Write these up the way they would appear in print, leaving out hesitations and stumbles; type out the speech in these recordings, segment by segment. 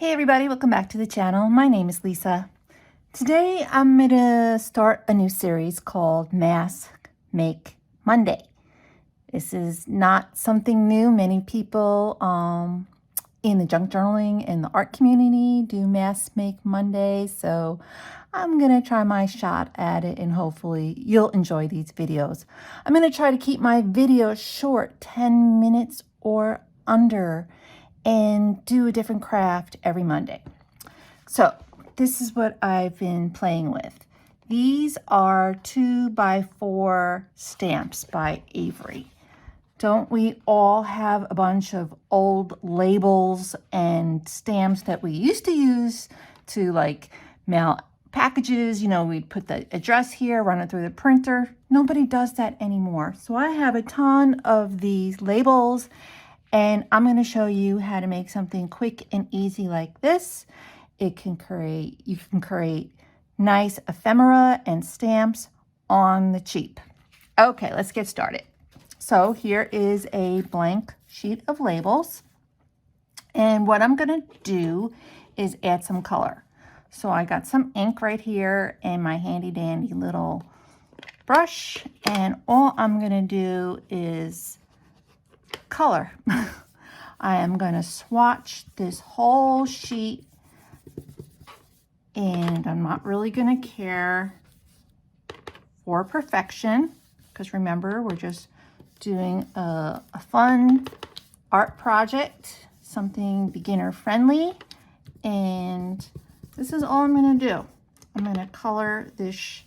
Hey everybody, welcome back to the channel. My name is Lisa. Today I'm going to start a new series called Mask Make Monday. This is not something new. Many people in the junk journaling and the art community do Mask Make Monday, so I'm going to try my shot at it and hopefully you'll enjoy these videos. I'm going to try to keep my videos short, 10 minutes or under, and do a different craft every Monday. So this is what I've been playing with. These are 2x4 stamps by Avery. Don't we all have a bunch of old labels and stamps that we used to use to like mail packages? You know, we'd put the address here, run it through the printer. Nobody does that anymore. So I have a ton of these labels, and I'm going to show you how to make something quick and easy like this. You can create nice ephemera and stamps on the cheap. Okay, let's get started. So here is a blank sheet of labels. And what I'm going to do is add some color. So I got some ink right here and my handy dandy little brush. And all I'm going to do is color. I am going to swatch this whole sheet, and I'm not really going to care for perfection because remember, we're just doing a fun art project, something beginner friendly, and this is all I'm going to do. I'm going to color this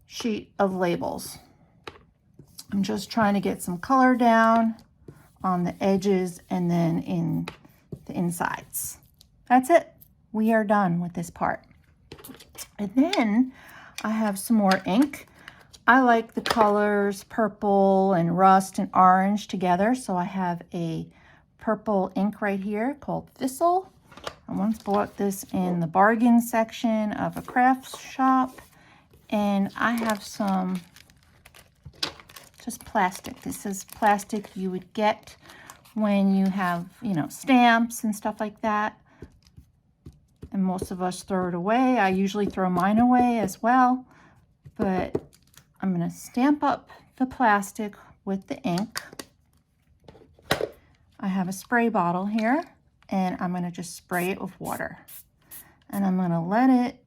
sheet of labels. I'm just trying to get some color down on the edges and then in the insides. That's it. We are done with this part. And then I have some more ink. I like the colors purple and rust and orange together. So I have a purple ink right here called Thistle. I once bought this in the bargain section of a craft shop. And I have some just plastic. This is plastic you would get when you have, you know, stamps and stuff like that. And most of us throw it away. I usually throw mine away as well. But I'm going to stamp up the plastic with the ink. I have a spray bottle here, and I'm going to just spray it with water. And I'm going to let it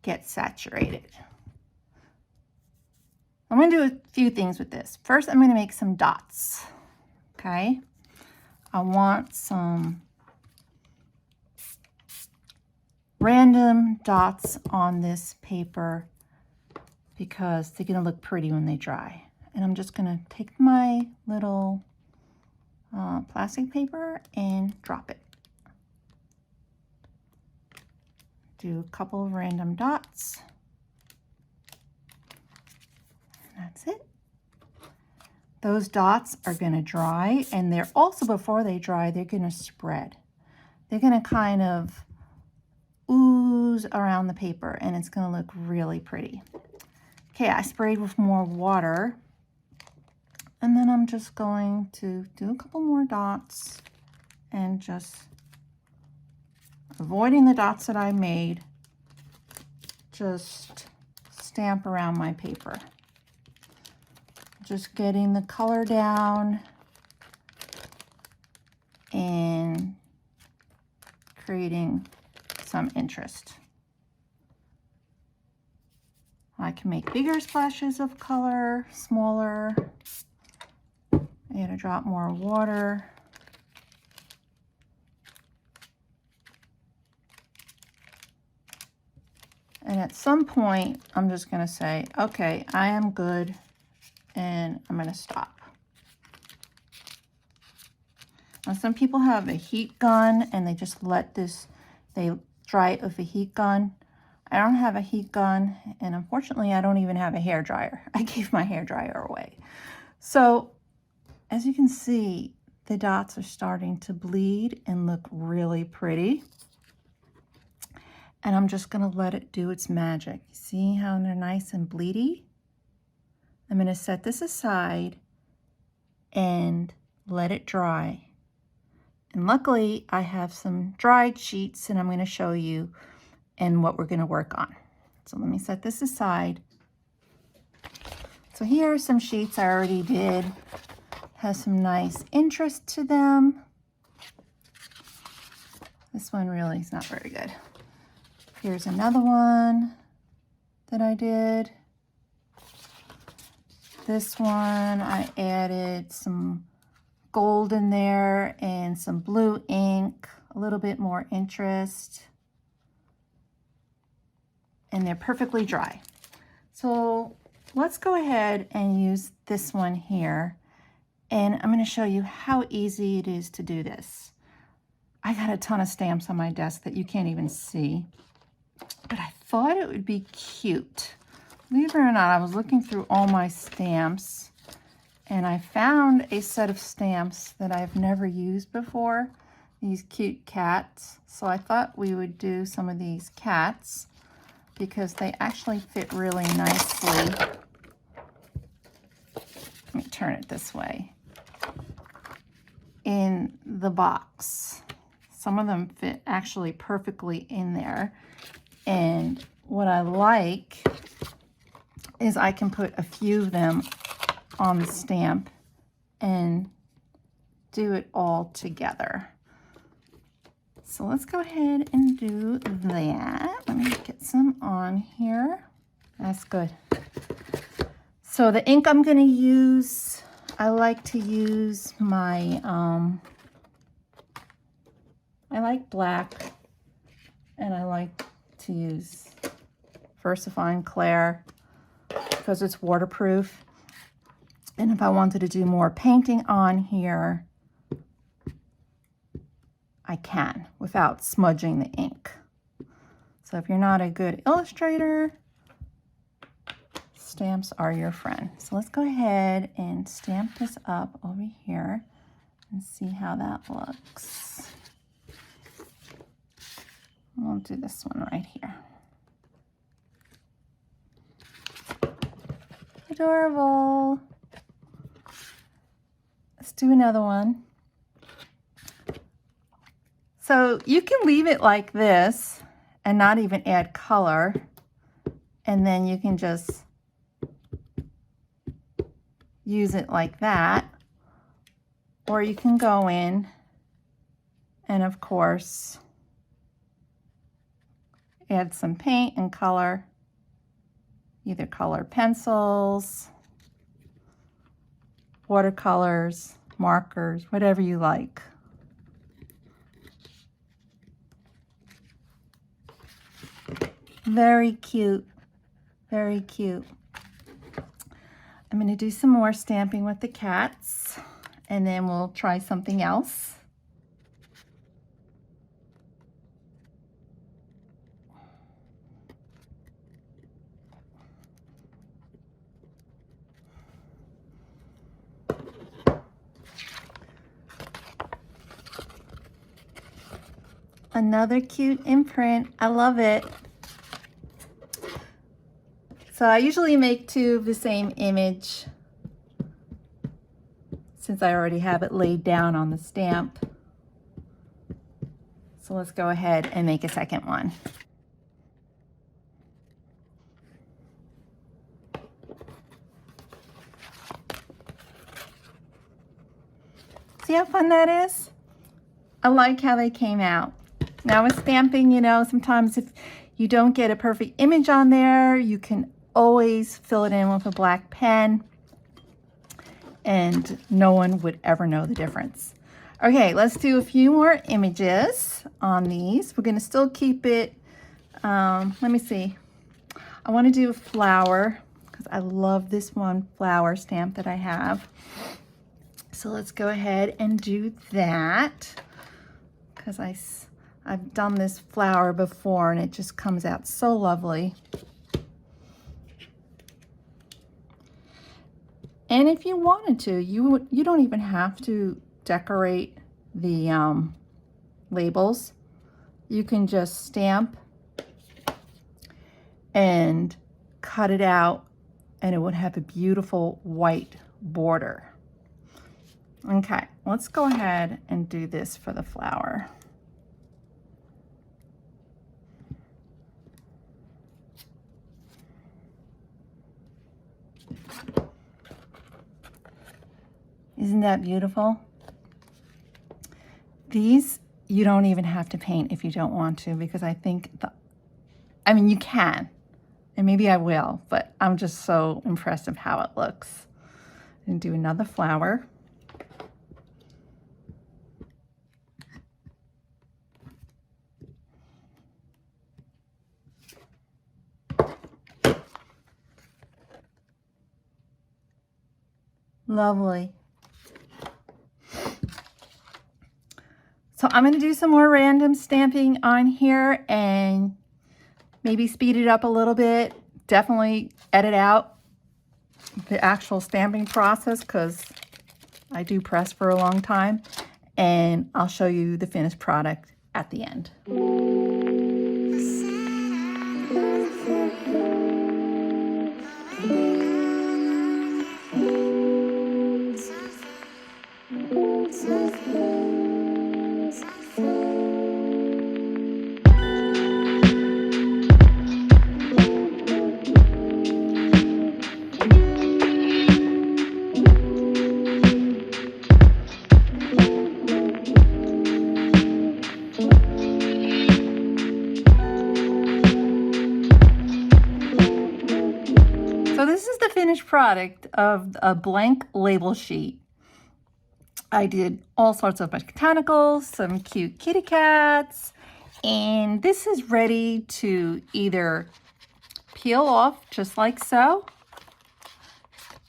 get saturated. I'm going to do a few things with this. First, I'm going to make some dots. Okay. I want some random dots on this paper because they're going to look pretty when they dry. And I'm just going to take my little plastic paper and drop it. Do a couple of random dots. That's it. Those dots are going to dry, and they're also, before they dry, they're going to spread. They're going to kind of ooze around the paper, and it's going to look really pretty. Okay, I sprayed with more water, and then I'm just going to do a couple more dots and just avoiding the dots that I made, just stamp around my paper. Just getting the color down and creating some interest. I can make bigger splashes of color, smaller. I gotta drop more water. And at some point, I'm just gonna say, okay, I am good. And I'm going to stop. Now, some people have a heat gun and they just let this, they dry it with a heat gun. I don't have a heat gun, and unfortunately I don't even have a hair dryer. I gave my hair dryer away. So as you can see, the dots are starting to bleed and look really pretty. And I'm just going to let it do its magic. See how they're nice and bleedy? I'm going to set this aside and let it dry. And luckily I have some dried sheets and I'm going to show you and what we're going to work on. So let me set this aside. So here are some sheets I already did. Has some nice interest to them. This one really is not very good. Here's another one that I did. This one I added some gold in there and some blue ink, a little bit more interest. And they're perfectly dry. So let's go ahead and use this one here. And I'm going to show you how easy it is to do this. I got a ton of stamps on my desk that you can't even see, but I thought it would be cute. Believe it or not, I was looking through all my stamps and I found a set of stamps that I've never used before, these cute cats. So I thought we would do some of these cats because they actually fit really nicely. Let me turn it this way. In the box. Some of them fit actually perfectly in there. And what I like is I can put a few of them on the stamp and do it all together. So let's go ahead and do that. Let me get some on here. That's good. So the ink I'm going to use, I like to use my, I like black, and I like to use VersaFine Clair because it's waterproof. And if I wanted to do more painting on here, I can without smudging the ink. So if you're not a good illustrator, stamps are your friend. So let's go ahead and stamp this up over here and see how that looks. We'll do this one right here. Adorable. Let's do another one. So you can leave it like this and not even add color, and then you can just use it like that, or you can go in and of course add some paint and color, either colored pencils, watercolors, markers, whatever you like. Very cute, very cute. I'm going to do some more stamping with the cats, and then we'll try something else. Another cute imprint. I love it. So I usually make two of the same image since I already have it laid down on the stamp. So let's go ahead and make a second one. See how fun that is? I like how they came out. Now with stamping, you know, sometimes if you don't get a perfect image on there, you can always fill it in with a black pen and no one would ever know the difference. Okay, let's do a few more images on these. We're gonna still keep it, let me see. I wanna do a flower because I love this one flower stamp that I have. So let's go ahead and do that because I've done this flower before and it just comes out so lovely. And if you wanted to, you don't even have to decorate the labels. You can just stamp and cut it out and it would have a beautiful white border. Okay, let's go ahead and do this for the flower. Isn't that beautiful? These you don't even have to paint if you don't want to, because I think I mean, you can, and maybe I will, but I'm just so impressed of how it looks. And do another flower. Lovely. So I'm going to do some more random stamping on here and maybe speed it up a little bit. Definitely edit out the actual stamping process because I do press for a long time. And I'll show you the finished product at the end. So this is the finished product of a blank label sheet. I did all sorts of botanicals, some cute kitty cats, and this is ready to either peel off just like so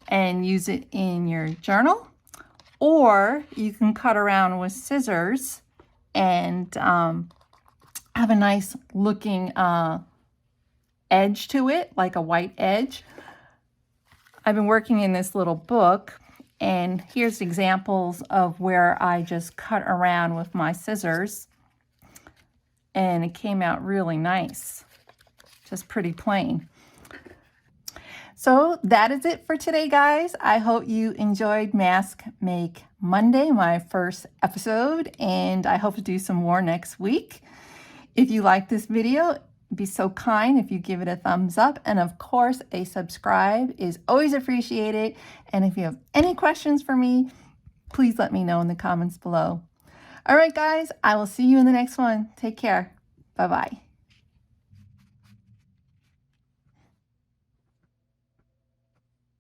and use it in your journal, or you can cut around with scissors and have a nice looking edge to it, like a white edge. I've been working in this little book, and here's examples of where I just cut around with my scissors, and it came out really nice, just pretty plain. So that is it for today, guys. I hope you enjoyed Mask Make Monday, my first episode, and I hope to do some more next week. If you like this video, be so kind if you give it a thumbs up, and of course a subscribe is always appreciated. And if you have any questions for me, please let me know in the comments below. All right, guys, I will see you in the next one. Take care. Bye-bye.